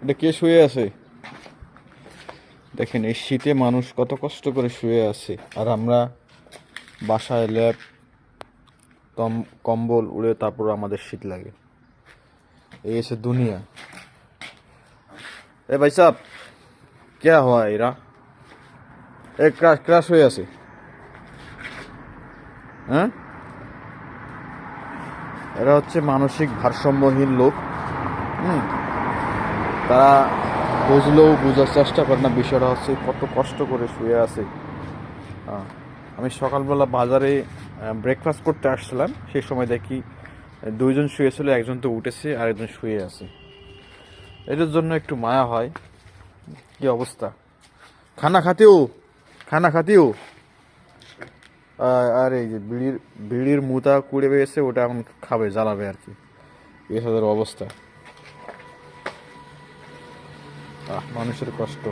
এটা কে শুয়ে আছে? দেখেন এই শীতে মানুষ কত কষ্ট করে শুয়ে আছে, আর আমরা বাসায় ল্যাপ কম্বল উড়ে তারপর আমাদের শীত লাগে। এই এসে দুনিয়া। এ ভাই সাহ, क्या हुआ এরা? এ ক্রাশ ক্রাশ হয়ে আছে। হ্যাঁ, এরা হচ্ছে মানসিক ভারসাম্যহীন লোক। হুম, তারা বুঝলেও বোঝার চেষ্টা করে না। বিষয়টা হচ্ছে কত কষ্ট করে শুয়ে আছে। আমি সকালবেলা বাজারে ব্রেকফাস্ট করতে আসছিলাম, সেই সময় দেখি দুইজন শুয়েছিল, একজন তো উঠেছে আর একজন শুয়ে আছে। এটার জন্য একটু মায়া হয়। কি অবস্থা! খানা খাতেও খানা খাতেও আর এই যে বিড়ির মুতা কুড়ে পেয়েছে, ওটা এখন খাবে, জ্বালাবে আর কি। এই তাদের অবস্থা। মানুষের কষ্ট।